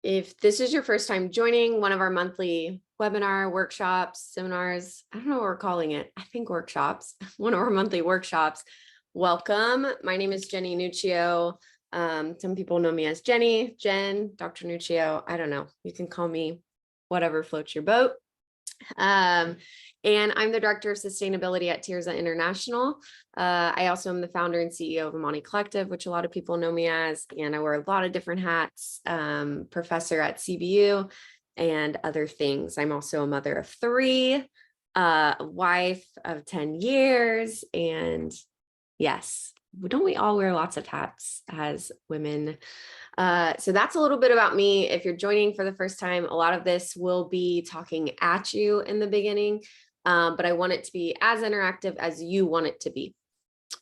If this is your first time joining one of our monthly webinar workshops, seminars, I don't know what we're calling it. I think workshops, one of our monthly workshops. Welcome. My name is Jenny Nuccio. Some people know me as Jenny, Jen, Dr. Nuccio. I don't know. You can call me whatever floats your boat. And I'm the Director of Sustainability at Tirzah International. I also am the founder and CEO of Amani Collective, which a lot of people know me as, and I wear a lot of different hats, professor at CBU and other things. I'm also a mother of 3, a wife of 10 years, and yes, don't we all wear lots of hats as women? So that's a little bit about me. If you're joining for the first time, a lot of this will be talking at you in the beginning, but I want it to be as interactive as you want it to be.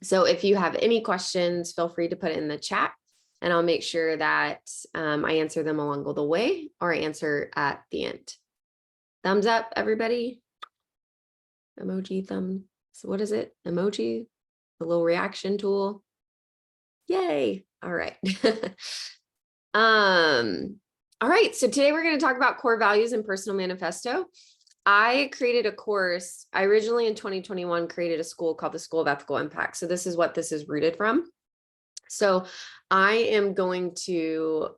So if you have any questions, feel free to put it in the chat and I'll make sure that I answer them along the way or answer at the end. Thumbs up, everybody. Emoji thumb. So what is it? Emoji, the little reaction tool. Yay. All right. All right, so today we're going to talk about core values and personal manifesto. I created a course. I originally in 2021 created a school called the School of Ethical Impact. So this is what this is rooted from. So I am going to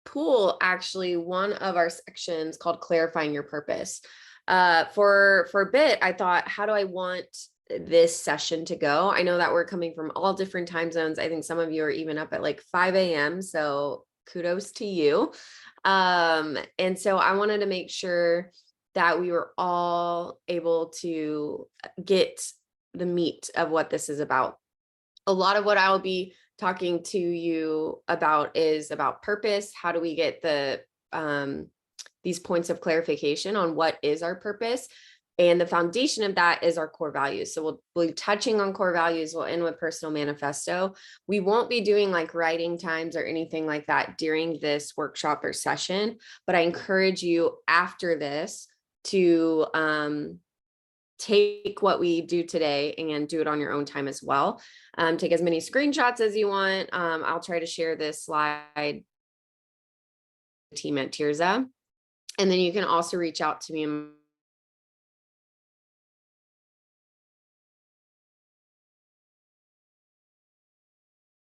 pull actually one of our sections called Clarifying Your Purpose. For a bit, I thought, how do I want this session to go? I know that we're coming from all different time zones. I think some of you are even up at like 5 a.m. So kudos to you. And so I wanted to make sure that we were all able to get the meat of what this is about. A lot of what I will be talking to you about is about purpose. How do we get the these points of clarification on what is our purpose? And the foundation of that is our core values. So we'll be touching on core values. We'll end with personal manifesto. We won't be doing like writing times or anything like that during this workshop or session, but I encourage you after this to take what we do today and do it on your own time as well. Take as many screenshots as you want. I'll try to share this slide team at Tirzah. And then you can also reach out to me.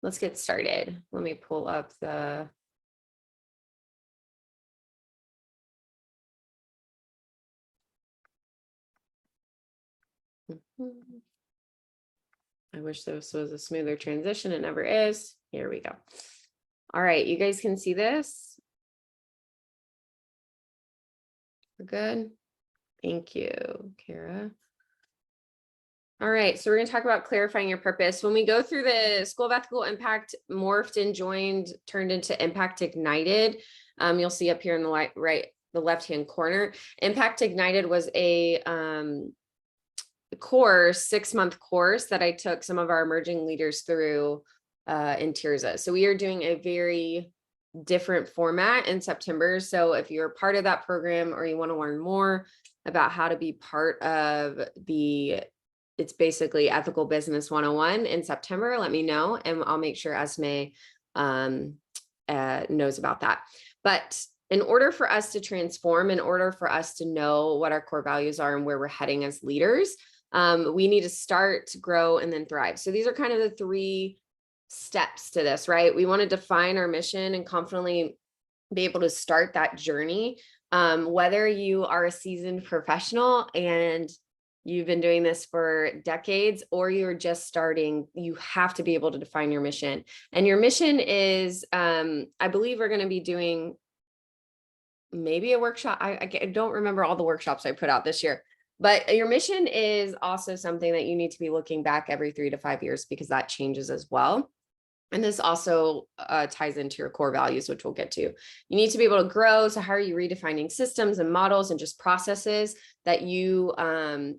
Let's get started. Let me pull up the I wish this was a smoother transition. It never is. Here we go. All right, you guys can see this. We're good. Thank you, Kara. All right, so we're going to talk about clarifying your purpose. When we go through the School of Ethical Impact, morphed and joined, turned into Impact Ignited. You'll see up here in the left-hand corner. Impact Ignited was a course, 6-month course that I took some of our emerging leaders through in Tirzah. So we are doing a very different format in September. So if you're part of that program or you want to learn more about how to be part of it's basically Ethical Business 101 in September, let me know and I'll make sure Esme knows about that. But in order for us to transform, in order for us to know what our core values are and where we're heading as leaders, we need to start, grow, and then thrive. So these are kind of the 3 steps to this, right? We want to define our mission and confidently be able to start that journey. Whether you are a seasoned professional and you've been doing this for decades, or you're just starting, you have to be able to define your mission. And your mission is, I believe we're going to be doing maybe a workshop. I don't remember all the workshops I put out this year, but your mission is also something that you need to be looking back every 3 to 5 years because that changes as well. And this also ties into your core values, which we'll get to. You need to be able to grow. So how are you redefining systems and models and just processes that you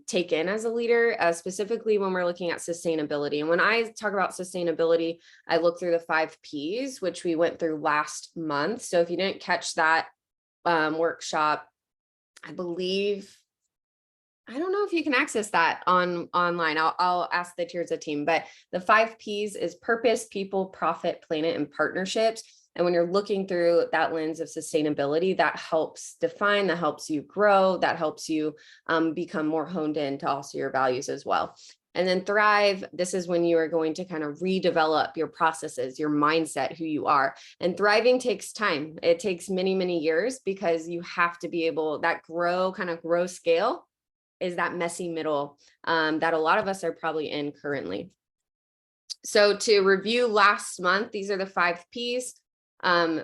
take in as a leader, specifically when we're looking at sustainability? And when I talk about sustainability, I look through the 5 Ps, which we went through last month. So if you didn't catch that workshop, I believe, I don't know if you can access that online. I'll ask the Tirzah team, but the 5 Ps is purpose, people, profit, planet, and partnerships. And when you're looking through that lens of sustainability, that helps define, that helps you grow, that helps you become more honed in to also your values as well. And then thrive, this is when you are going to kind of redevelop your processes, your mindset, who you are. And thriving takes time. It takes many, many years, because you have to be able, that grow scale is that messy middle that a lot of us are probably in currently. So to review last month, these are the 5 Ps.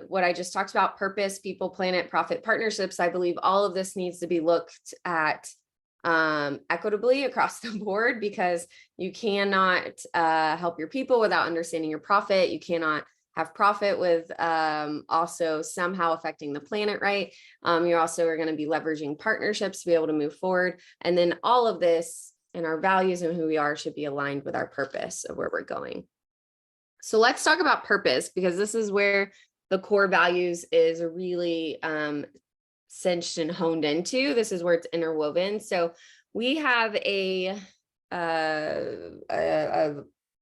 What I just talked about: purpose, people, planet, profit, partnerships. I believe all of this needs to be looked at equitably across the board, because you cannot help your people without understanding your profit. You cannot have profit with also somehow affecting the planet, right? You're also are going to be leveraging partnerships to be able to move forward. And then all of this and our values and who we are should be aligned with our purpose of where we're going. So let's talk about purpose, because this is where the core values is really cinched and honed into. This is where it's interwoven. So we have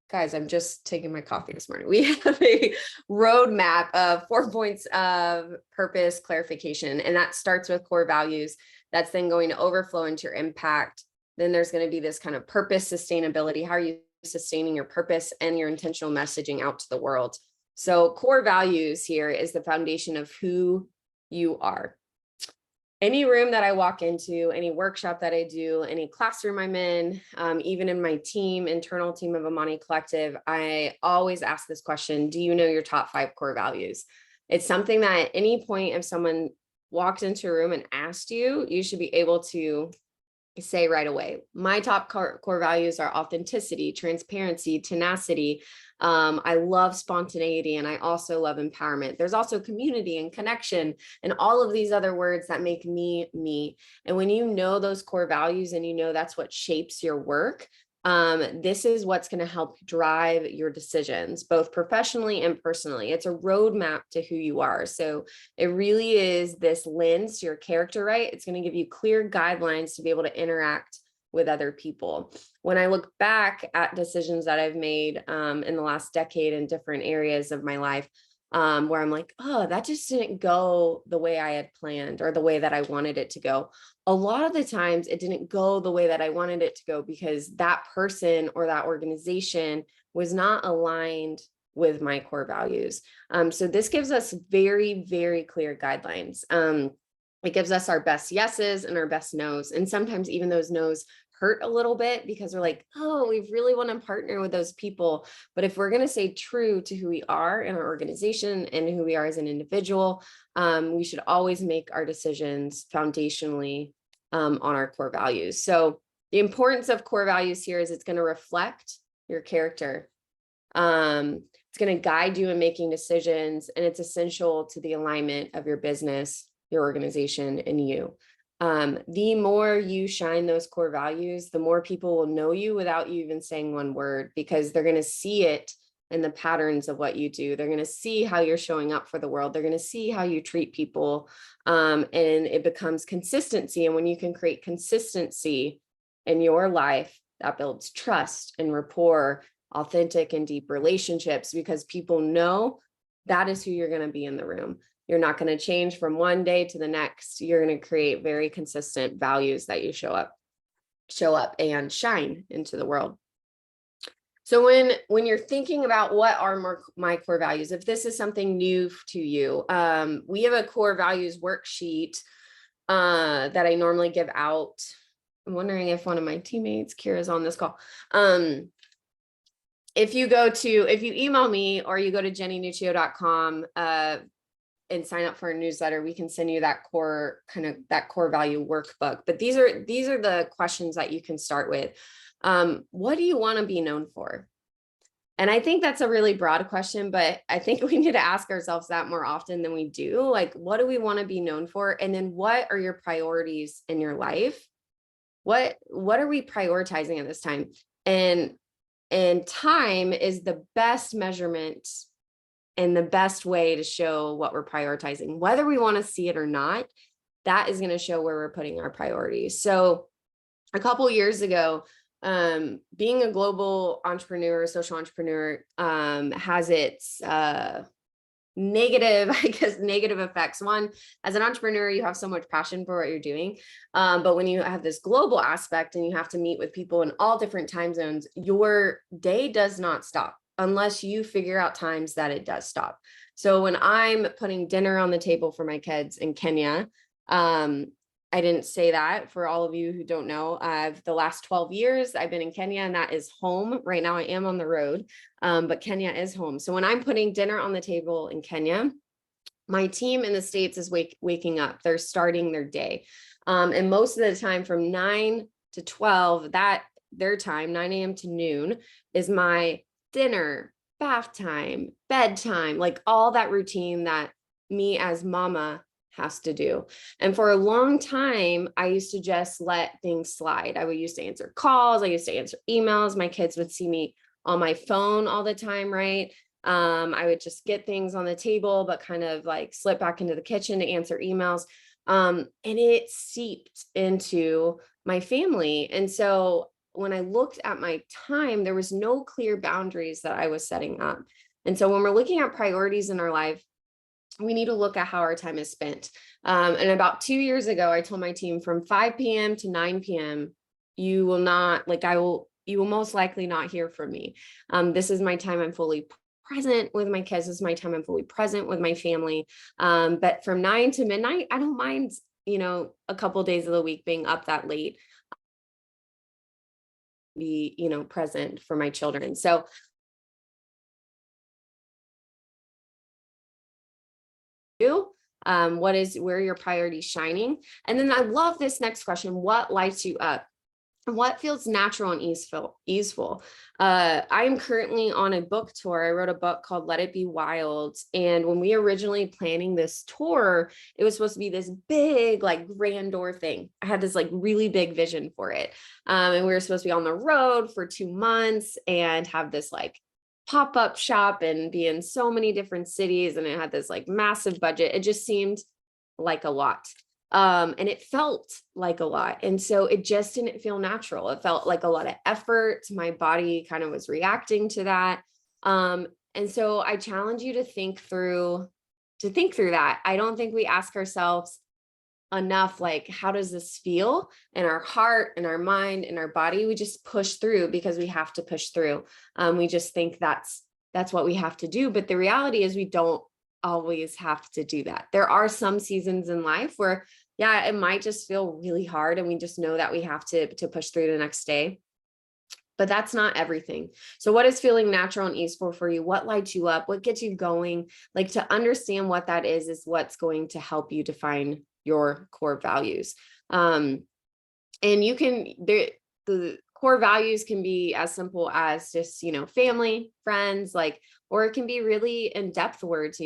guys, I'm just taking my coffee this morning. We have a roadmap of 4 points of purpose clarification, and that starts with core values. That's then going to overflow into your impact. Then there's going to be this kind of purpose sustainability. How are you sustaining your purpose and your intentional messaging out to the world? So core values here is the foundation of who you are. Any room that I walk into, any workshop that I do, any classroom I'm in, even in my internal team of Amani Collective, I always ask this question: do you know your top 5 core values? It's something that at any point, if someone walked into a room and asked you, you should be able to say right away. My top core values are authenticity, transparency, tenacity. I love spontaneity, and I also love empowerment. There's also community and connection and all of these other words that make me, me. And when you know those core values and you know that's what shapes your work, this is what's going to help drive your decisions, both professionally and personally. It's a roadmap to who you are. So it really is this lens to your character, right? It's going to give you clear guidelines to be able to interact with other people. When I look back at decisions that I've made in the last decade in different areas of my life, where I'm like, oh, that just didn't go the way I had planned or the way that I wanted it to go. A lot of the times it didn't go the way that I wanted it to go because that person or that organization was not aligned with my core values. So this gives us very, very clear guidelines. It gives us our best yeses and our best nos. And sometimes even those nos hurt a little bit because we're like, oh, we really want to partner with those people. But if we're going to stay true to who we are in our organization and who we are as an individual, we should always make our decisions foundationally on our core values. So the importance of core values here is it's going to reflect your character. It's going to guide you in making decisions, and it's essential to the alignment of your business, your organization, and you. The more you shine those core values, the more people will know you without you even saying one word, because they're going to see it in the patterns of what you do. They're going to see how you're showing up for the world. They're going to see how you treat people. And it becomes consistency. And when you can create consistency in your life, that builds trust and rapport, authentic and deep relationships, because people know that is who you're going to be in the room. You're not going to change from one day to the next. You're going to create very consistent values that you show up and shine into the world. So when you're thinking about what are my core values, if this is something new to you, we have a core values worksheet that I normally give out. I'm wondering if one of my teammates, Kira's on this call. If you email me or you go to jennynuccio.com and sign up for a newsletter, we can send you that core value workbook. But these are the questions that you can start with. What do you want to be known for? And I think that's a really broad question, but I think we need to ask ourselves that more often than we do. Like, what do we want to be known for? And then what are your priorities in your life? What are we prioritizing at this time? And time is the best measurement and the best way to show what we're prioritizing, whether we want to see it or not. That is going to show where we're putting our priorities. So a couple years ago, being a global entrepreneur, social entrepreneur, has its negative, I guess, negative effects. One, as an entrepreneur, you have so much passion for what you're doing. But when you have this global aspect and you have to meet with people in all different time zones, your day does not stop unless you figure out times that it does stop. So when I'm putting dinner on the table for my kids in Kenya, I didn't say that for all of you who don't know. The last 12 years I've been in Kenya, and that is home. Right now I am on the road, but Kenya is home. So when I'm putting dinner on the table in Kenya, my team in the States is waking up. They're starting their day. And most of the time from 9 to 12, that their time, 9 a.m. to noon, is my dinner, bath time, bedtime, like all that routine that me as mama has to do. And for a long time, I used to just let things slide. I would used to answer calls. I used to answer emails. My kids would see me on my phone all the time, right? I would just get things on the table, but kind of like slip back into the kitchen to answer emails. And it seeped into my family. And so when I looked at my time, there was no clear boundaries that I was setting up. And so when we're looking at priorities in our life, we need to look at how our time is spent. And about 2 years ago, I told my team from 5 p.m. to 9 p.m., you will most likely not hear from me. This is my time I'm fully present with my kids. This is my time I'm fully present with my family. But from 9 to midnight, I don't mind, a couple of days of the week being up that late, be, present for my children. So where your priorities shining? And then I love this next question: what lights you up? What feels natural and easeful? I'm currently on a book tour. I wrote a book called Let It Be Wild. And when we originally planning this tour, it was supposed to be this big, like grandeur thing. I had this like really big vision for it. And we were supposed to be on the road for 2 months and have this like pop-up shop and be in so many different cities. And it had this like massive budget. It just seemed like a lot. And it felt like a lot. And so it just didn't feel natural. It felt like a lot of effort. My body kind of was reacting to that. And so I challenge you to think through that. I don't think we ask ourselves enough, like, how does this feel in our heart, in our mind, in our body? We just push through because we have to push through. We just think that's what we have to do. But the reality is we don't always have to do that. There are some seasons in life where, yeah, it might just feel really hard and we just know that we have to push through the next day. But that's not everything. So what is feeling natural and easeful for you? What lights you up? What gets you going? Like, to understand what that is what's going to help you define your core values. And you can, the core values can be as simple as just, family, friends, or it can be really in-depth words,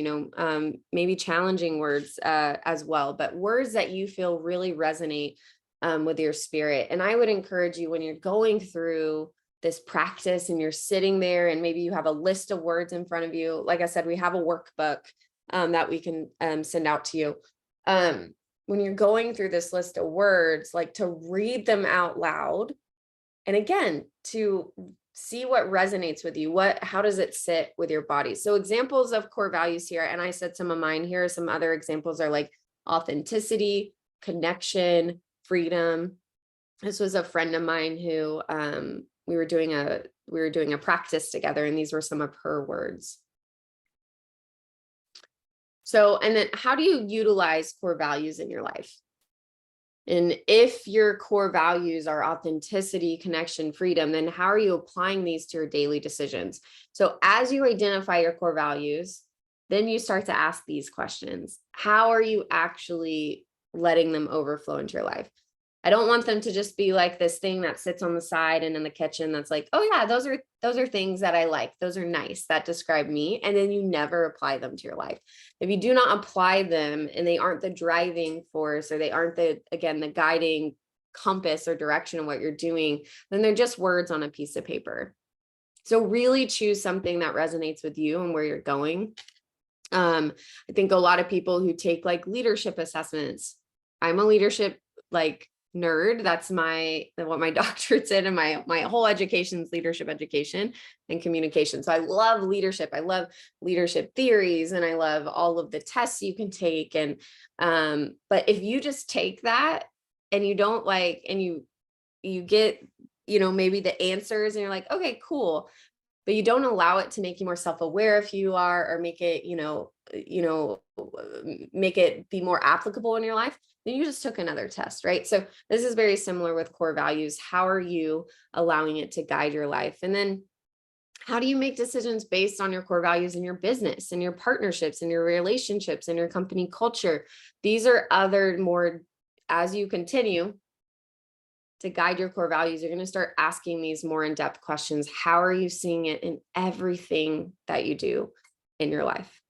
maybe challenging words as well, but words that you feel really resonate with your spirit. And I would encourage you, when you're going through this practice and you're sitting there and maybe you have a list of words in front of you, like I said, we have a workbook that we can send out to you. When you're going through this list of words, like, to read them out loud. And again, to see what resonates with you. How does it sit with your body? So examples of core values here, and I said some of mine here, some other examples are like authenticity, connection, freedom. This was a friend of mine who we were doing a practice together, and these were some of her words. So, and then how do you utilize core values in your life? And if your core values are authenticity, connection, freedom, then how are you applying these to your daily decisions? So as you identify your core values, then you start to ask these questions. How are you actually letting them overflow into your life? I don't want them to just be like this thing that sits on the side and in the kitchen that's like, oh yeah, those are things that I like. Those are nice. That describe me. And then you never apply them to your life. If you do not apply them and they aren't the driving force, or they aren't the guiding compass or direction of what you're doing, then they're just words on a piece of paper. So really choose something that resonates with you and where you're going. I think a lot of people who take like leadership assessments, I'm a leadership nerd. That's what my doctorate's in, and my whole education's leadership education and communication. So I love leadership. I love leadership theories, and I love all of the tests you can take. And but if you just take that and you don't like, and you get, maybe the answers, and you're like, okay, cool, but you don't allow it to make you more self-aware of who you are, or make it, make it be more applicable in your life, then you just took another test, right? So this is very similar with core values. How are you allowing it to guide your life? And then how do you make decisions based on your core values in your business and your partnerships and your relationships and your company culture? These are other more, as you continue to guide your core values, you're going to start asking these more in-depth questions. How are you seeing it in everything that you do in your life?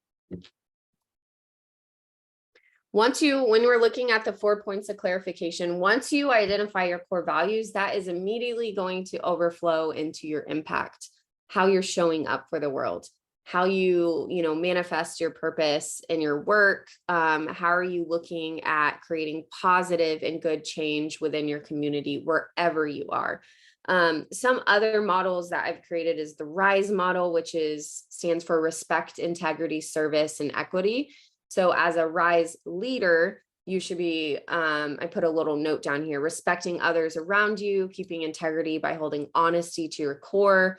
When we're looking at the 4 points of clarification, once you identify your core values, that is immediately going to overflow into your impact, how you're showing up for the world, how you manifest your purpose in your work. How are you looking at creating positive and good change within your community, wherever you are? Some other models that I've created is the RISE model, which stands for respect, integrity, service, and equity. So as a RISE leader, you should be, I put a little note down here, respecting others around you, keeping integrity by holding honesty to your core,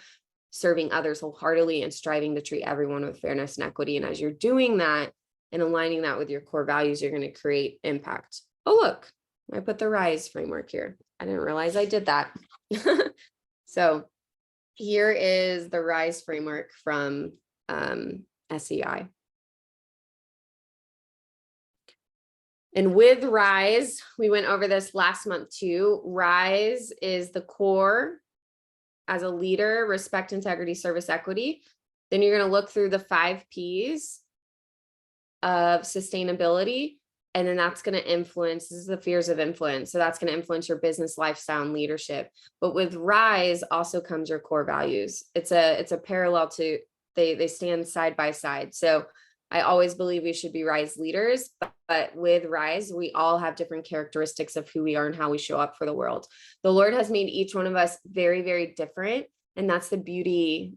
serving others wholeheartedly, and striving to treat everyone with fairness and equity. And as you're doing that and aligning that with your core values, you're going to create impact. Oh, look, I put the RISE framework here. I didn't realize I did that. So here is the RISE framework from SEI. And with RISE, we went over this last month too. RISE is the core as a leader: respect, integrity, service, equity. Then you're going to look through the 5 Ps of sustainability. And then that's going to influence, this is the fears of influence. So that's going to influence your business, lifestyle, and leadership. But with RISE also comes your core values. It's a parallel to, they stand side by side. So I always believe we should be RISE leaders, but with RISE, we all have different characteristics of who we are and how we show up for the world. The Lord has made each one of us very, very different. And that's the beauty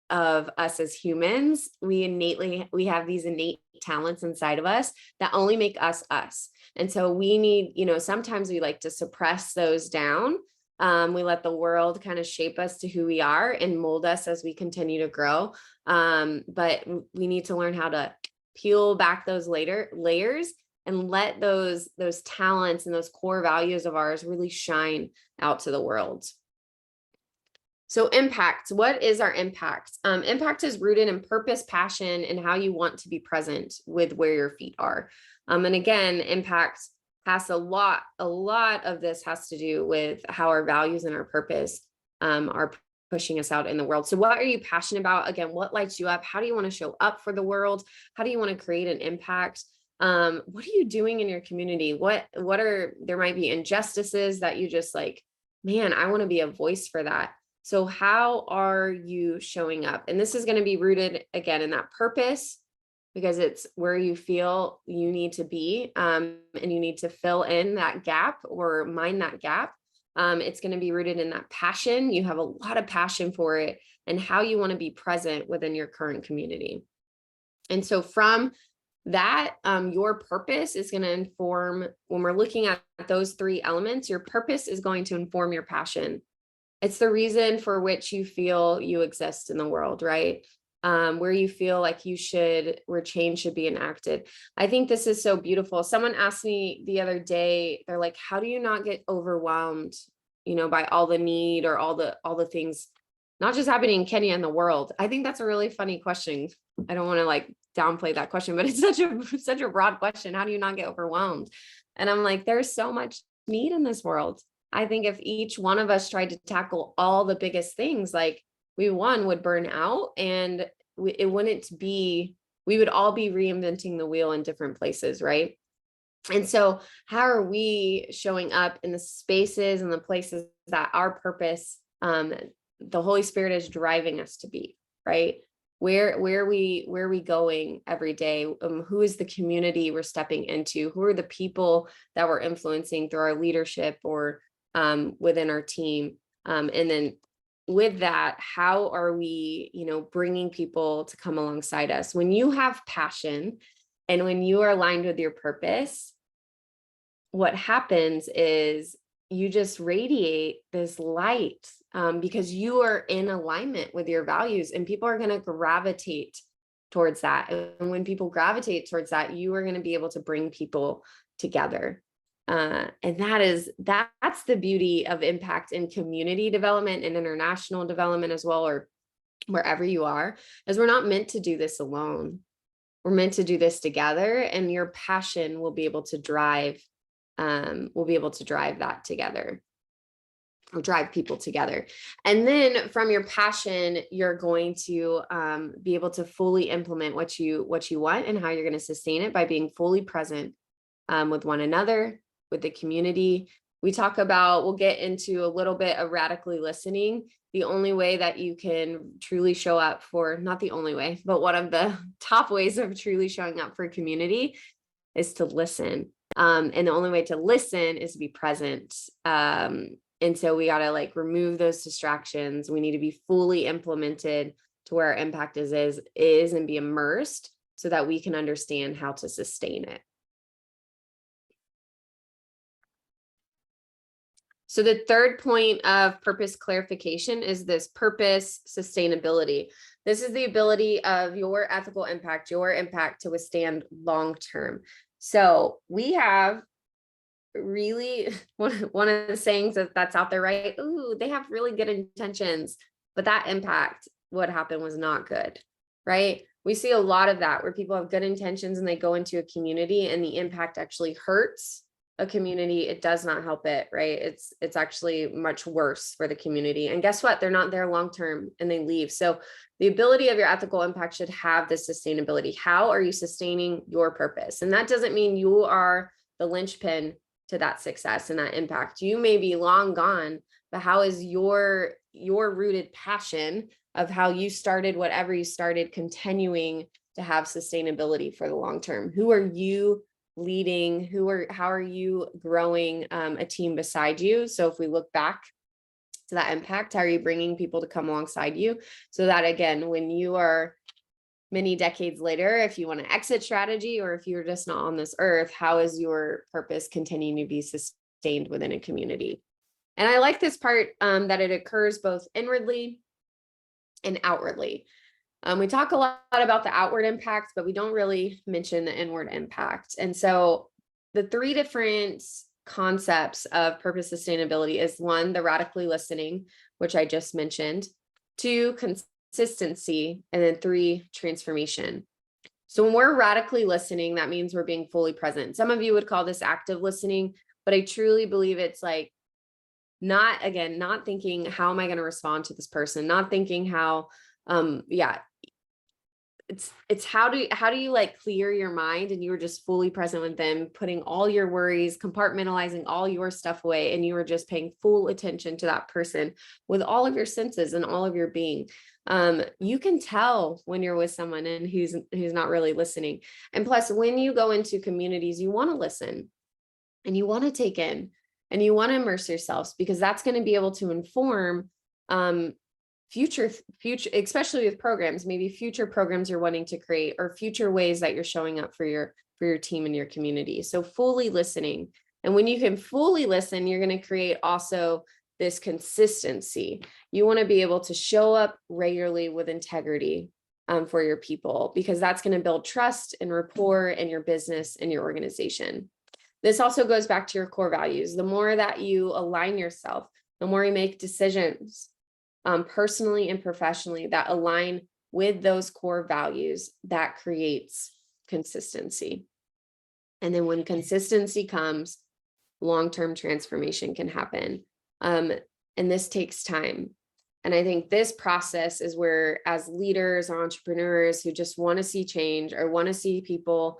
of us as humans. We have these innate talents inside of us that only make us us. And so we need, sometimes we like to suppress those down. We let the world kind of shape us to who we are and mold us as we continue to grow. But we need to learn how to peel back those layers and let those talents and those core values of ours really shine out to the world. So impact, what is our impact? Impact is rooted in purpose, passion, and how you want to be present with where your feet are. And again, impact has a lot of this has to do with how our values and our purpose are pushing us out in the world. So what are you passionate about? Again, what lights you up? How do you want to show up for the world? How do you want to create an impact? What are you doing in your community? There might be injustices that you just like, man, I want to be a voice for that. So how are you showing up? And this is going to be rooted again in that purpose, because it's where you feel you need to be, and you need to fill in that gap or mind that gap. It's going to be rooted in that passion. You have a lot of passion for it and how you want to be present within your current community. And so from that, your purpose is going to inform, when we're looking at those 3 elements, your purpose is going to inform your passion. It's the reason for which you feel you exist in the world, right? Where you feel like where change should be enacted. I think this is so beautiful. Someone asked me the other day, they're like, how do you not get overwhelmed, by all the need or all the things, not just happening in Kenya and the world? I think that's a really funny question. I don't want to like downplay that question, but it's such a broad question. How do you not get overwhelmed? And I'm like, there's so much need in this world. I think if each one of us tried to tackle all the biggest things, like we would burn out, and we would all be reinventing the wheel in different places, right? And so how are we showing up in the spaces and the places that our purpose, the Holy Spirit is driving us to be, right? where are we going every day? Who is the community we're stepping into? Who are the people that we're influencing through our leadership or within our team? And then with that, how are we, bringing people to come alongside us? When you have passion and when you are aligned with your purpose, what happens is you just radiate this light because you are in alignment with your values, and people are going to gravitate towards that. And when people gravitate towards that, you are going to be able to bring people together. And that's the beauty of impact in community development and international development as well, or wherever you are, is we're not meant to do this alone. We're meant to do this together, and your passion will be able to drive that together, or drive people together. And then from your passion, you're going to be able to fully implement what you want and how you're going to sustain it by being fully present with one another, with the community. We'll get into a little bit of radically listening. The only way that you can truly show up for, not the only way, but one of the top ways of truly showing up for community is to listen. And the only way to listen is to be present. And so we got to remove those distractions. We need to be fully implemented to where our impact is and be immersed so that we can understand how to sustain it. So the third point of purpose clarification is this purpose sustainability. This is the ability of your ethical impact, your impact to withstand long-term. So we have really one of the sayings that's out there, right? Ooh, they have really good intentions, but that impact, what happened was not good, right? We see a lot of that where people have good intentions and they go into a community and the impact actually hurts a community. It does not help it, right? It's actually much worse for the community. And guess what? They're not there long-term and they leave. So the ability of your ethical impact should have this sustainability. How are you sustaining your purpose? And that doesn't mean you are the linchpin to that success and that impact. You may be long gone, but how is your rooted passion of how you started whatever you started continuing to have sustainability for the long term? Who are you leading? How are you growing a team beside you? So if we look back to that impact, how are you bringing people to come alongside you? So that again, when you are many decades later, if you want to exit strategy, or if you're just not on this earth, how is your purpose continuing to be sustained within a community? And I like this part that it occurs both inwardly and outwardly. We talk a lot about the outward impact, but we don't really mention the inward impact. And so the three different concepts of purpose sustainability is 1, the radically listening, which I just mentioned, 2, consistency, and then 3, transformation. So when we're radically listening, that means we're being fully present. Some of you would call this active listening, but I truly believe it's not thinking, how am I going to respond to this person? Not thinking how, it's how do you clear your mind and you were just fully present with them, putting all your worries, compartmentalizing all your stuff away, and you were just paying full attention to that person with all of your senses and all of your being. You can tell when you're with someone and who's not really listening. And plus, when you go into communities, you want to listen and you want to take in and you want to immerse yourselves, because that's going to be able to inform future, especially with programs, maybe future programs you're wanting to create or future ways that you're showing up for your team and your community. So fully listening. And when you can fully listen, you're going to create also this consistency. You want to be able to show up regularly with integrity for your people, because that's going to build trust and rapport in your business and your organization. This also goes back to your core values. The more that you align yourself, the more you make decisions personally and professionally that align with those core values, that creates consistency. And then when consistency comes, long-term transformation can happen. And this takes time. And I think this process is where, as leaders or entrepreneurs who just want to see change or want to see people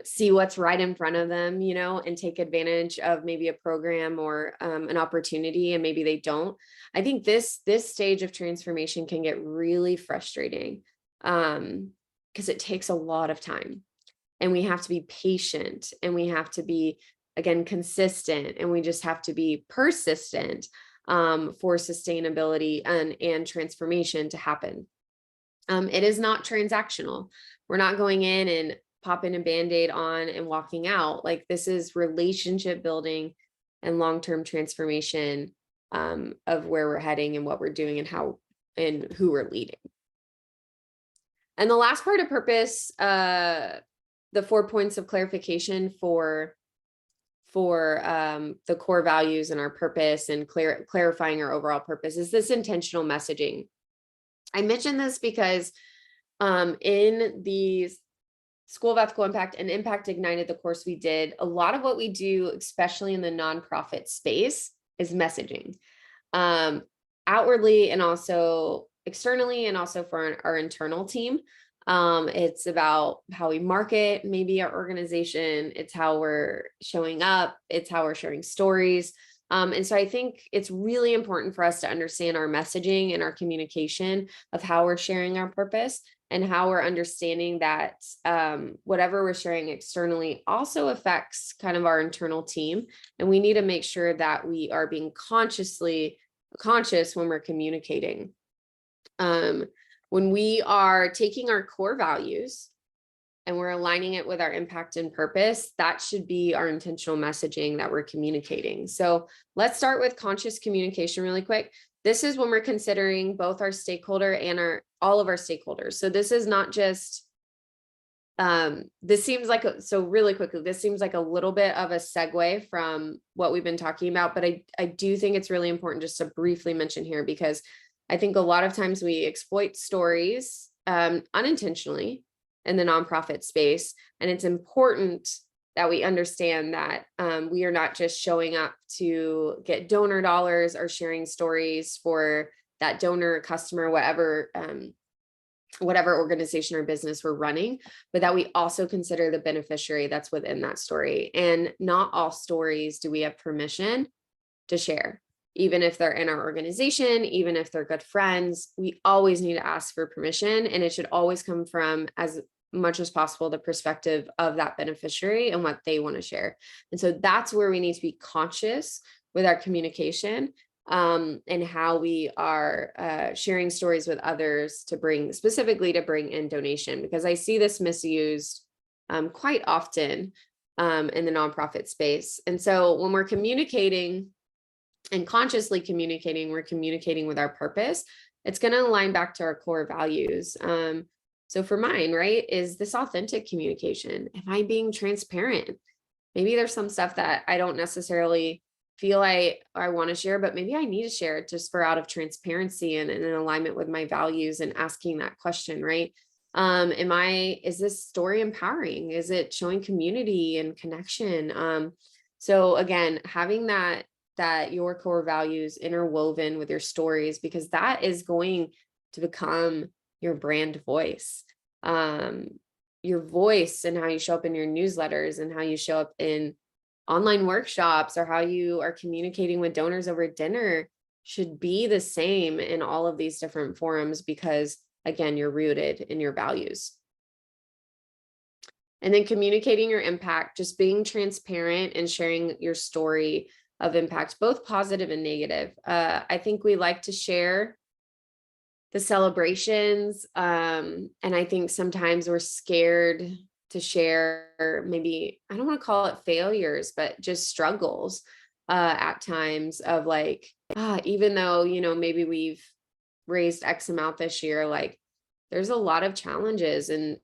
see what's right in front of them, and take advantage of maybe a program or an opportunity, and maybe they don't. I think this stage of transformation can get really frustrating, because it takes a lot of time, and we have to be patient, and we have to be, again, consistent, and we just have to be persistent for sustainability and transformation to happen. It is not transactional. We're not going in and popping a Band-Aid on and walking out. Like, this is relationship building and long-term transformation of where we're heading and what we're doing and how and who we're leading. And the last part of purpose, the 4 points of clarification for the core values and our purpose, and clarifying our overall purpose, is this intentional messaging. I mentioned this because in the School of Ethical Impact and Impact Ignited, the course we did, a lot of what we do, especially in the nonprofit space, is messaging, outwardly and also externally, and also for our internal team. It's about how we market maybe our organization. It's how we're showing up. It's how we're sharing stories. And so I think it's really important for us to understand our messaging and our communication of how we're sharing our purpose, and how we're understanding that whatever we're sharing externally also affects kind of our internal team. And we need to make sure that we are being conscious when we're communicating. When we are taking our core values and we're aligning it with our impact and purpose, that should be our intentional messaging that we're communicating. So let's start with conscious communication really quick. This is when we're considering both our stakeholder and all of our stakeholders. So this is not just, this seems like, so really quickly, this seems like a little bit of a segue from what we've been talking about, but I do think it's really important just to briefly mention here, because I think a lot of times we exploit stories unintentionally in the nonprofit space. And it's important that we understand that we are not just showing up to get donor dollars or sharing stories for that donor, customer, whatever organization or business we're running, but that we also consider the beneficiary that's within that story. And not all stories do we have permission to share. Even if they're in our organization, even if they're good friends, we always need to ask for permission. And it should always come from, as much as possible, the perspective of that beneficiary and what they want to share. And so that's where we need to be conscious with our communication and how we are sharing stories with others to bring in donation, because I see this misused quite often in the nonprofit space. And so when we're communicating and consciously communicating, we're communicating with our purpose. It's going to align back to our core values. So for mine, right, is this authentic communication? Am I being transparent? Maybe there's some stuff that I don't necessarily feel I want to share, but maybe I need to share it just for out of transparency and in alignment with my values, and asking that question, right? Is this story empowering? Is it showing community and connection? So again, having that your core values interwoven with your stories, because that is going to become your brand voice, your voice, and how you show up in your newsletters, and how you show up in online workshops, or how you are communicating with donors over dinner should be the same in all of these different forums, because again, you're rooted in your values. And then communicating your impact, just being transparent and sharing your story of impact, both positive and negative. I think we like to share the celebrations. And I think sometimes we're scared to share, maybe, I don't want to call it failures, but just struggles at times of like, even though, maybe we've raised X amount this year, like there's a lot of challenges, and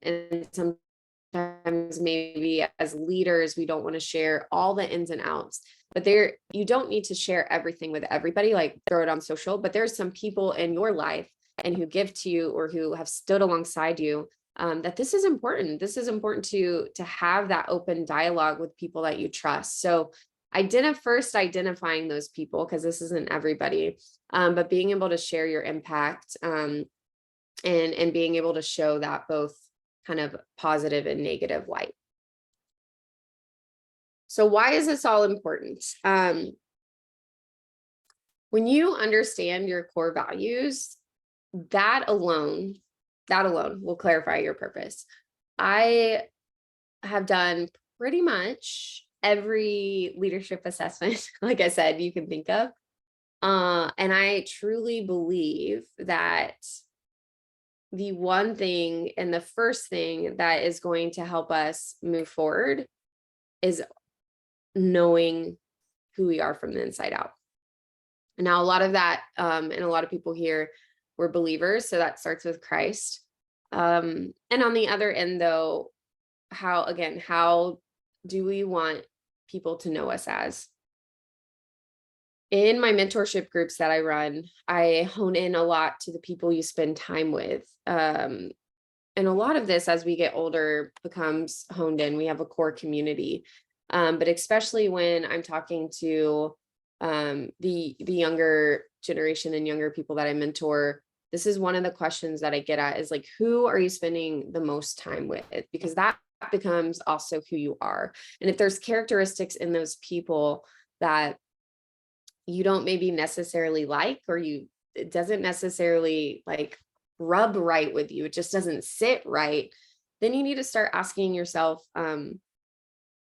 sometimes maybe as leaders, we don't want to share all the ins and outs. But you don't need to share everything with everybody, like throw it on social, but there's some people in your life and who give to you or who have stood alongside you, that this is important. This is important to have that open dialogue with people that you trust. So first identifying those people, because this isn't everybody, but being able to share your impact and being able to show that both kind of positive and negative light. So why is this all important? When you understand your core values, that alone That alone will clarify your purpose. I have done pretty much every leadership assessment, like I said, you can think of. And I truly believe that the one thing and the first thing that is going to help us move forward is knowing who we are from the inside out. Now, a lot of that, and a lot of people here were believers, so that starts with Christ. And on the other end, though, how do we want people to know us as? In my mentorship groups that I run, I hone in a lot to the people you spend time with. And a lot of this, as we get older, becomes honed in. We have a core community. But especially when I'm talking to the younger generation and younger people that I mentor, this is one of the questions that I get at is like, who are you spending the most time with? Because that becomes also who you are. And if there's characteristics in those people that you don't maybe necessarily like, or it doesn't necessarily like rub right with you, it just doesn't sit right, then you need to start asking yourself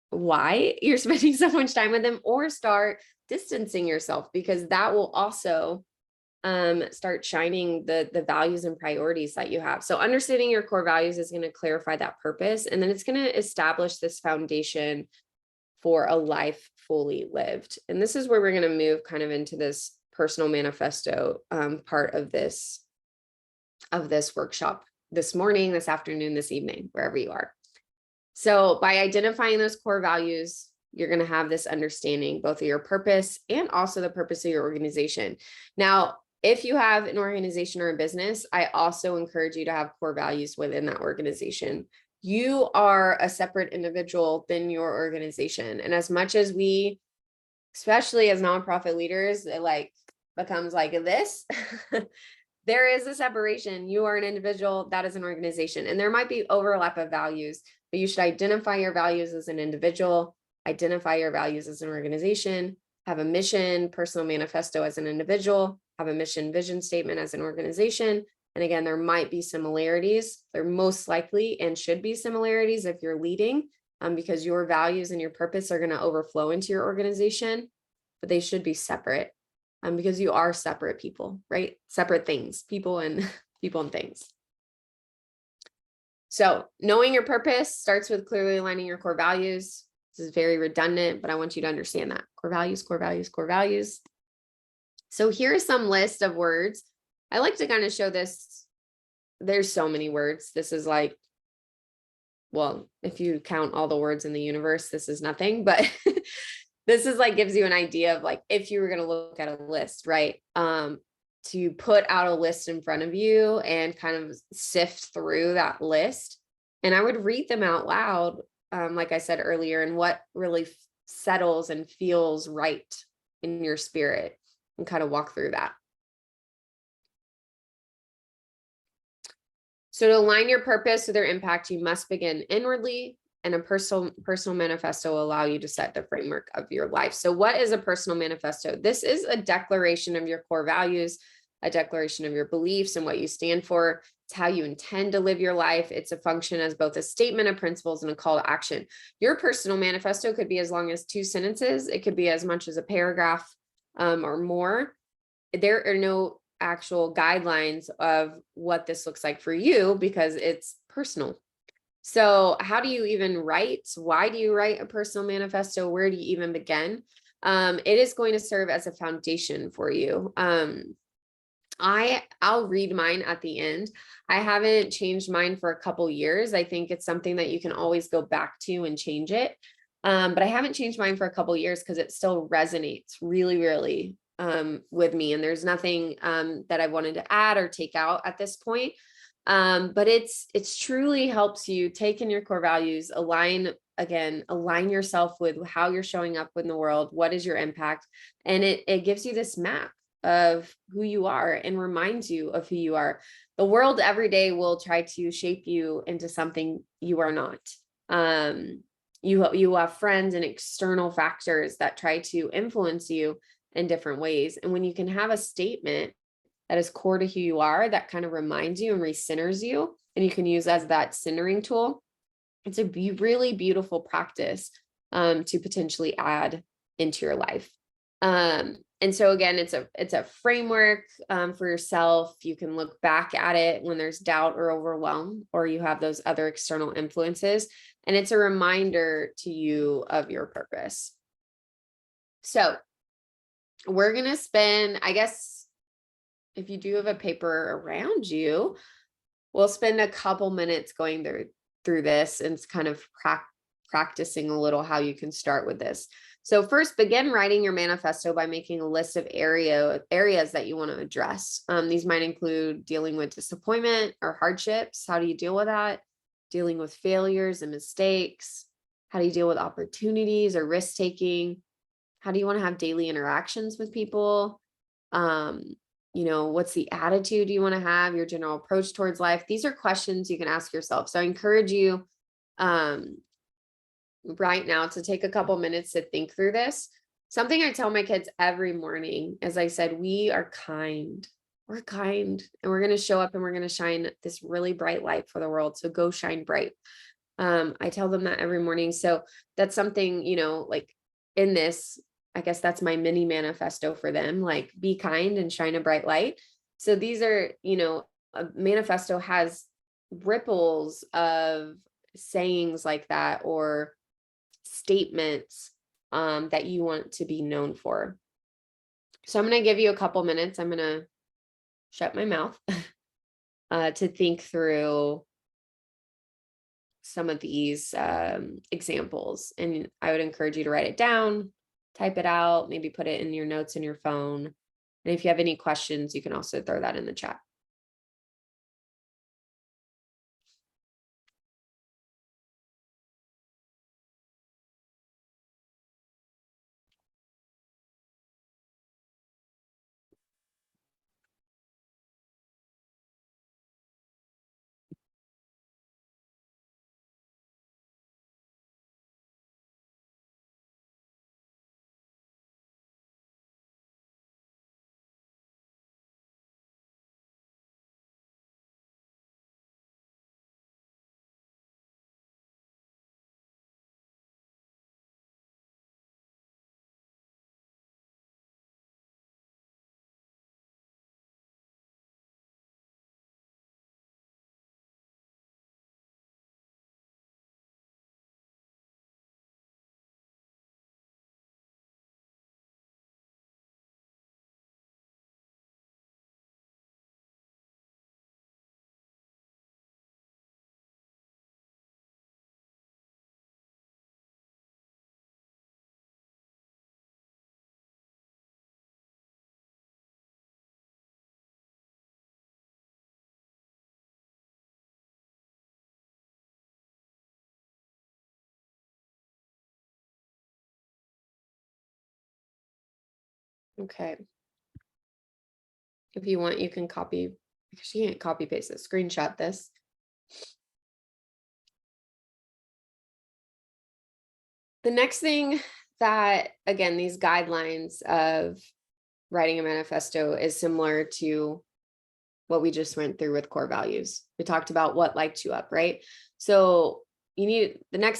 why you're spending so much time with them, or start distancing yourself, because that will also start shining the values and priorities that you have. So understanding your core values is going to clarify that purpose, and then it's going to establish this foundation for a life fully lived. And this is where we're going to move kind of into this personal manifesto part of this workshop this morning, this afternoon, this evening, wherever you are. So by identifying those core values, you're going to have this understanding both of your purpose and also the purpose of your organization. Now, if you have an organization or a business, I also encourage you to have core values within that organization. You are a separate individual than your organization. And as much as we, especially as nonprofit leaders, it like becomes like this, there is a separation. You are an individual, that is an organization. And there might be overlap of values, but you should identify your values as an individual, identify your values as an organization, have a mission, personal manifesto as an individual, have a mission, vision statement as an organization. And again, there might be similarities. There most likely and should be similarities if you're leading, because your values and your purpose are going to overflow into your organization, but they should be separate, because you are separate people, right? Separate things, people and things. So knowing your purpose starts with clearly aligning your core values. This is very redundant, but I want you to understand that. Core values, core values, core values. So here's some list of words. I like to kind of show this. There's so many words. This is like, well, if you count all the words in the universe, this is nothing, but this is like, gives you an idea of like, if you were going to look at a list, right? To put out a list in front of you and kind of sift through that list. And I would read them out loud, like I said earlier, and what really settles and feels right in your spirit, and kind of walk through that. So to align your purpose with their impact, you must begin inwardly, and a personal manifesto will allow you to set the framework of your life. So what is a personal manifesto? This is a declaration of your core values, a declaration of your beliefs and what you stand for. It's how you intend to live your life. It's a function as both a statement of principles and a call to action. Your personal manifesto could be as long as 2 sentences. It could be as much as a paragraph or more. There are no actual guidelines of what this looks like for you because it's personal. So how do you even write? Why do you write a personal manifesto? Where do you even begin? It is going to serve as a foundation for you. I'll read mine at the end. I haven't changed mine for a couple years. I think it's something that you can always go back to and change it. But I haven't changed mine for a couple years because it still resonates really, really with me. And there's nothing that I wanted to add or take out at this point. But it's truly helps you take in your core values, align yourself with how you're showing up in the world. What is your impact? And it gives you this map of who you are and reminds you of who you are. The world every day will try to shape you into something you are not. You have friends and external factors that try to influence you in different ways. And when you can have a statement that is core to who you are, that kind of reminds you and recenters you, and you can use as that centering tool. It's a really beautiful practice to potentially add into your life. And so again, it's a framework for yourself. You can look back at it when there's doubt or overwhelm, or you have those other external influences, and it's a reminder to you of your purpose. So we're going to spend, I guess, if you do have a paper around you, we'll spend a couple minutes going through this and kind of practicing a little how you can start with this. So first, begin writing your manifesto by making a list of areas that you want to address. These might include dealing with disappointment or hardships. How do you deal with that? Dealing with failures and mistakes. How do you deal with opportunities or risk taking? How do you want to have daily interactions with people? What's the attitude you want to have, your general approach towards life? These are questions you can ask yourself. So I encourage you right now to take a couple minutes to think through this. Something I tell my kids every morning, as I said, we are kind. We're kind, and we're going to show up and we're going to shine this really bright light for the world. So go shine bright. I tell them that every morning. So that's something, like in this, I guess that's my mini manifesto for them, like be kind and shine a bright light. So these are, a manifesto has ripples of sayings like that, or statements that you want to be known for. So I'm going to give you a couple minutes. I'm going to shut my mouth to think through some of these examples. And I would encourage you to write it down, type it out, maybe put it in your notes in your phone. And if you have any questions, you can also throw that in the chat. Okay. If you want, you can copy, because you can't copy paste it, screenshot this. The next thing that, again, these guidelines of writing a manifesto is similar to what we just went through with core values. We talked about what lights you up, right? So you need the next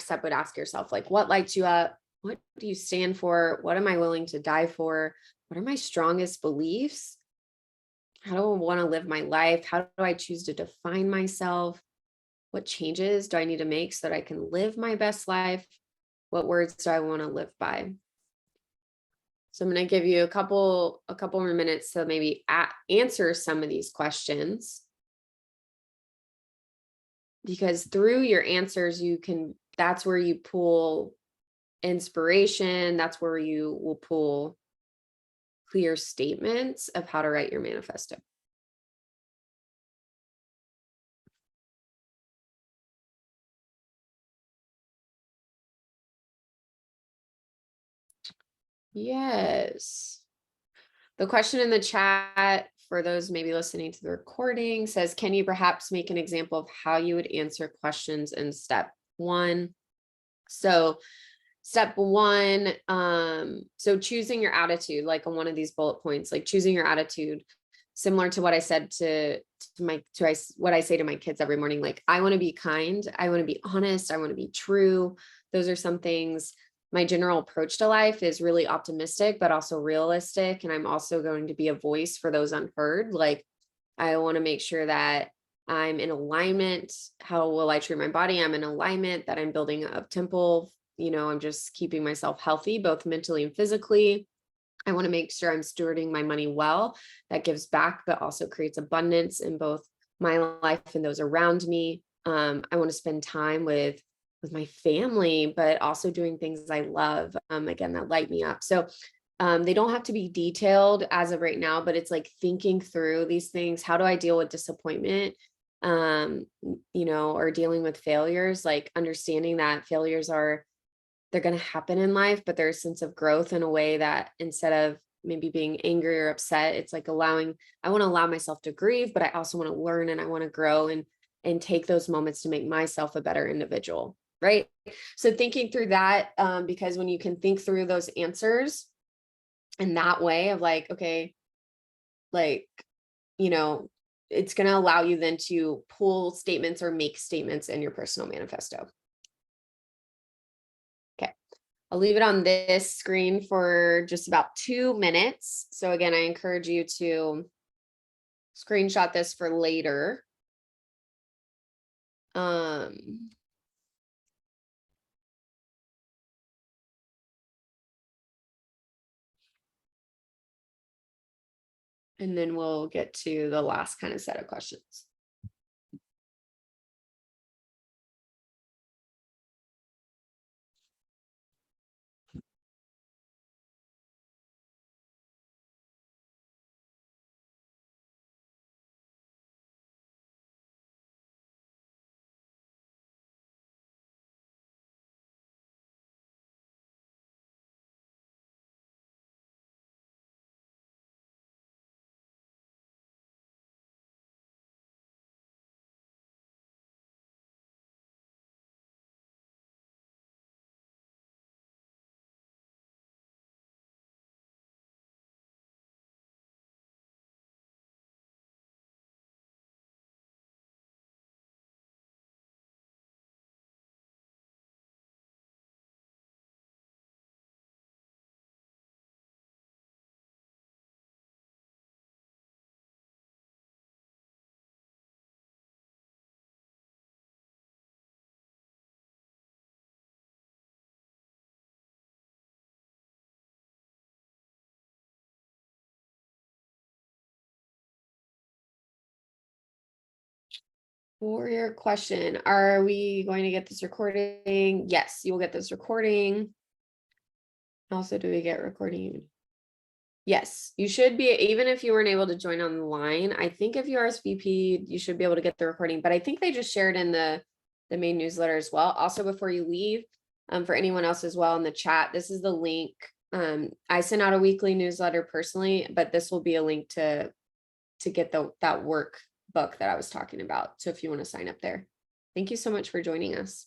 step would ask yourself, like, what lights you up? What do you stand for? What am I willing to die for? What are my strongest beliefs? How do I want to live my life? How do I choose to define myself? What changes do I need to make so that I can live my best life? What words do I want to live by? So I'm going to give you a couple more minutes to maybe answer some of these questions, because through your answers, that's where you pull inspiration. That's where you will pull clear statements of how to write your manifesto. Yes. The question in the chat for those maybe listening to the recording says, can you perhaps make an example of how you would answer questions in step 1? So step 1, so choosing your attitude, like on one of these bullet points, like choosing your attitude. similar to what I said what I say to my kids every morning. Like, I want to be kind. I want to be honest. I want to be true. Those are some things. My general approach to life is really optimistic, but also realistic. And I'm also going to be a voice for those unheard. Like, I want to make sure that I'm in alignment. How will I treat my body? I'm in alignment, that I'm building a temple. I'm just keeping myself healthy, both mentally and physically. I want to make sure I'm stewarding my money well, that gives back, but also creates abundance in both my life and those around me. I want to spend time with my family, but also doing things I love, again, that light me up. So they don't have to be detailed as of right now, but it's like thinking through these things. How do I deal with disappointment? Or dealing with failures, like understanding that failures they're going to happen in life, but there's a sense of growth in a way that instead of maybe being angry or upset, it's like I want to allow myself to grieve, but I also want to learn and I want to grow and take those moments to make myself a better individual. Right. So thinking through that, because when you can think through those answers in that way of like, okay, like, it's going to allow you then to pull statements or make statements in your personal manifesto. Okay. I'll leave it on this screen for just about 2 minutes. So again, I encourage you to screenshot this for later. And then we'll get to the last kind of set of questions. For your question, are we going to get this recording? Yes, you will get this recording. Also, do we get recording? Yes, you should be, even if you weren't able to join on the line. I think if you RSVP, you should be able to get the recording, but I think they just shared in the main newsletter as well. Also, before you leave, for anyone else as well in the chat, this is the link. I send out a weekly newsletter personally, but this will be a link to get that workbook that I was talking about. So if you want to sign up there. Thank you so much for joining us.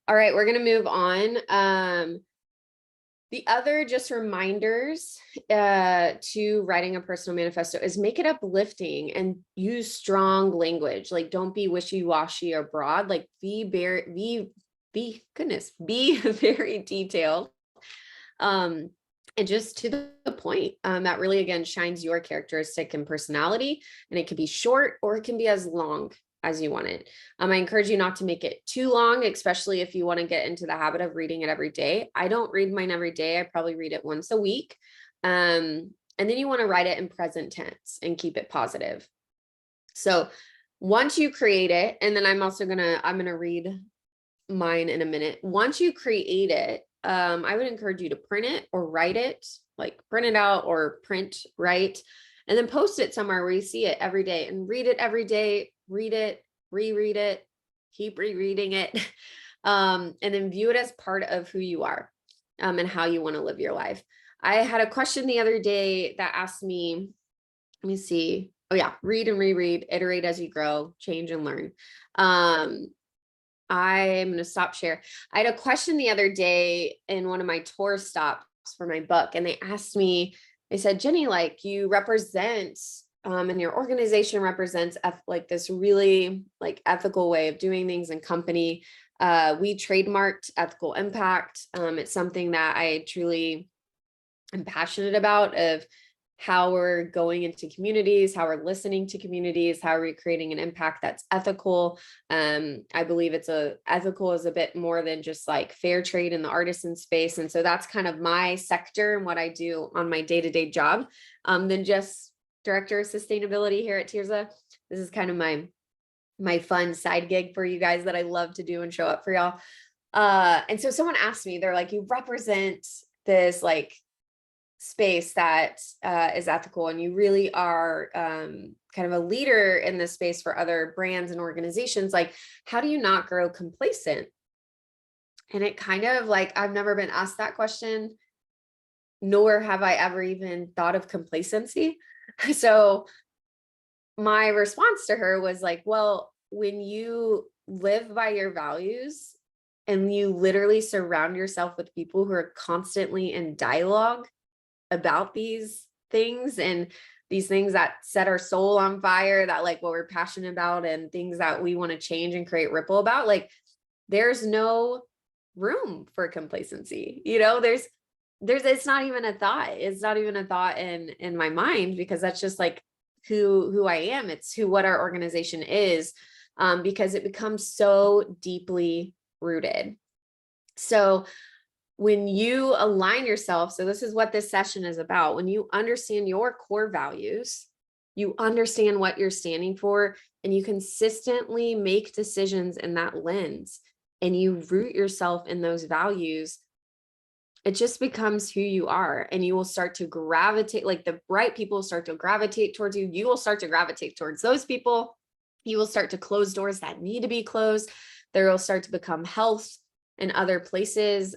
All right, we're going to move on. The other just reminders to writing a personal manifesto is make it uplifting and use strong language. Like, don't be wishy-washy or broad. Like, be very detailed. And just to the point, that really, again, shines your characteristic and personality. And it can be short or it can be as long as you want it. I encourage you not to make it too long, especially if you want to get into the habit of reading it every day. I don't read mine every day. I probably read it once a week. And then you want to write it in present tense and keep it positive. So once you create it, and then I'm going to read mine in a minute. Once you create it, I would encourage you to print it or write it, like print it out or write, and then post it somewhere where you see it every day and read it every day, read it, reread it, keep rereading it, and then view it as part of who you are, and how you want to live your life. I had a question the other day that asked me, let me see. Oh yeah. Read and reread, iterate as you grow, change and learn. I'm going to stop share. I had a question the other day in one of my tour stops for my book, and they asked me, they said, Jenny, like you represent, and your organization represents like this really like ethical way of doing things in company. We trademarked ethical impact. It's something that I truly am passionate about, of how we're going into communities, how we're listening to communities, how we're creating an impact that's ethical. I believe ethical is a bit more than just like fair trade in the artisan space. And so that's kind of my sector and what I do on my day-to-day job, than just director of sustainability here at Tirzah. This is kind of my fun side gig for you guys that I love to do and show up for y'all. And so someone asked me, they're like, you represent this like space that is ethical, and you really are kind of a leader in this space for other brands and organizations. Like, how do you not grow complacent? And it kind of like, I've never been asked that question, nor have I ever even thought of complacency. So my response to her was like, well, when you live by your values and you literally surround yourself with people who are constantly in dialogue about these things, and these things that set our soul on fire, that like what we're passionate about and things that we want to change and create ripple about, like there's no room for complacency. There's it's not even a thought. It's not even a thought in my mind, because that's just like who I am. It's what our organization is, because it becomes so deeply rooted. So when you align yourself, so this is what this session is about. When you understand your core values, you understand what you're standing for, and you consistently make decisions in that lens, and you root yourself in those values, it just becomes who you are. And you will start to gravitate, like the right people will start to gravitate towards you. You will start to gravitate towards those people. You will start to close doors that need to be closed. There will start to become health in other places,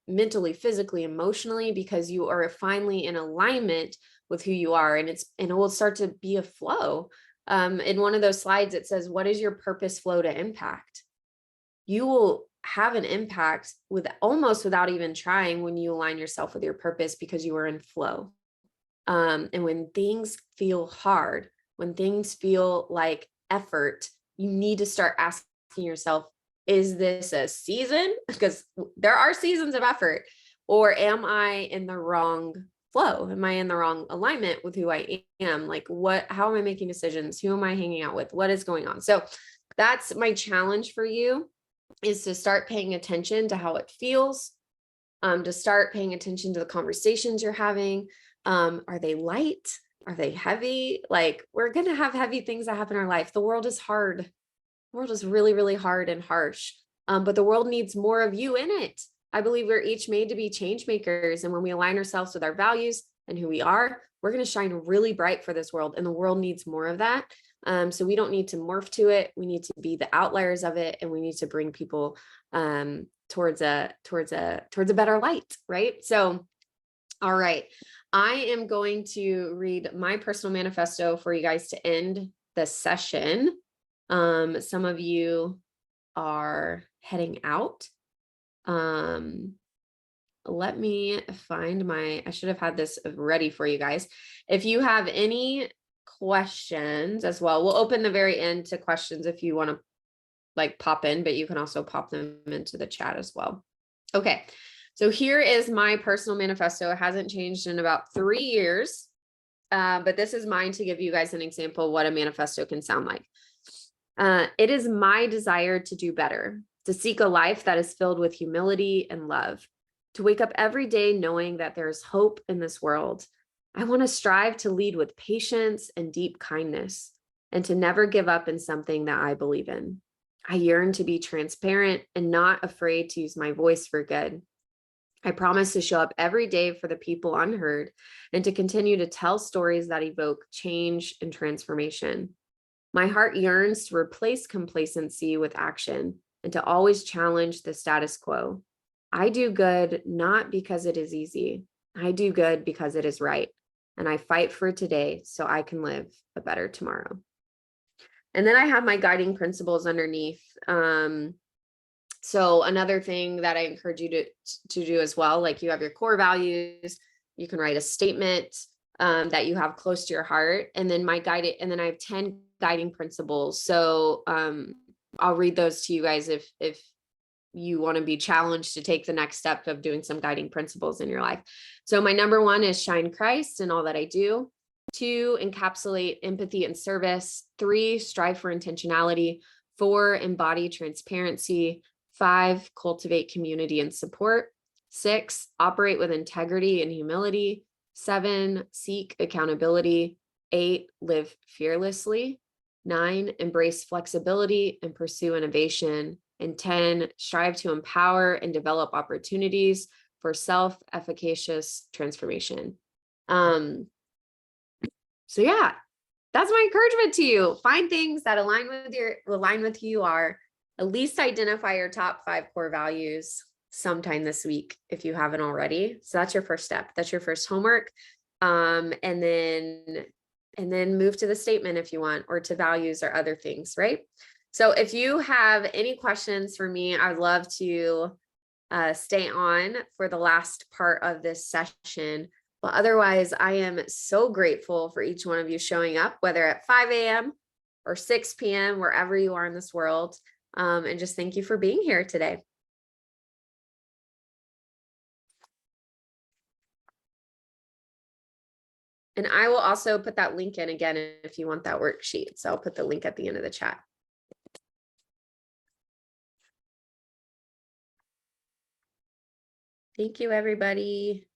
mentally, physically, emotionally, because you are finally in alignment with who you are. And it will start to be a flow. In one of those slides, it says, what is your purpose flow to impact? You will have an impact almost without even trying when you align yourself with your purpose, because you are in flow. And when things feel hard, when things feel like effort, you need to start asking yourself, is this a season? Because there are seasons of effort. Or am I in the wrong flow? Am I in the wrong alignment with who I am? Like how am I making decisions? Who am I hanging out with? What is going on? So that's my challenge for you, is to start paying attention to how it feels, to start paying attention to the conversations you're having. Are they light? Are they heavy? Like, we're going to have heavy things that happen in our life. The world is hard. The world is really, really hard and harsh. But the world needs more of you in it. I believe we're each made to be change makers. And when we align ourselves with our values and who we are, we're going to shine really bright for this world. And the world needs more of that. So we don't need to morph to it. We need to be the outliers of it. And we need to bring people towards a better light. Right. So, all right. I am going to read my personal manifesto for you guys to end the session. Some of you are heading out. Let me find I should have had this ready for you guys. If you have any questions as well, we'll open the very end to questions if you want to like pop in, but you can also pop them into the chat as well. Okay. So here is my personal manifesto. It hasn't changed in about 3 years. But this is mine to give you guys an example of what a manifesto can sound like. It is my desire to do better, to seek a life that is filled with humility and love, to wake up every day knowing that there's hope in this world. I want to strive to lead with patience and deep kindness, and to never give up in something that I believe in. I yearn to be transparent and not afraid to use my voice for good. I promise to show up every day for the people unheard, and to continue to tell stories that evoke change and transformation. My heart yearns to replace complacency with action, and to always challenge the status quo. I do good not because it is easy. I do good because it is right. And I fight for today so I can live a better tomorrow. And then I have my guiding principles underneath. So another thing that I encourage you to do as well, like you have your core values, you can write a statement that you have close to your heart. And then and then I have 10 guiding principles. So I'll read those to you guys if you want to be challenged to take the next step of doing some guiding principles in your life. So my number 1 is shine Christ in all that I do. 2, encapsulate empathy and service. 3, strive for intentionality. 4, embody transparency. 5, cultivate community and support. 6, operate with integrity and humility. 7, seek accountability. 8, live fearlessly. 9, embrace flexibility and pursue innovation. And 10, strive to empower and develop opportunities for self-efficacious transformation. So yeah, that's my encouragement to you. Find things that align with who you are. At least identify your top 5 core values sometime this week if you haven't already. So that's your first step. That's your first homework. And then move to the statement if you want, or to values or other things, right? So if you have any questions for me, I'd love to stay on for the last part of this session. But otherwise, I am so grateful for each one of you showing up, whether at 5 a.m. or 6 p.m., wherever you are in this world. And just thank you for being here today. And I will also put that link in again if you want that worksheet. So I'll put the link at the end of the chat. Thank you, everybody.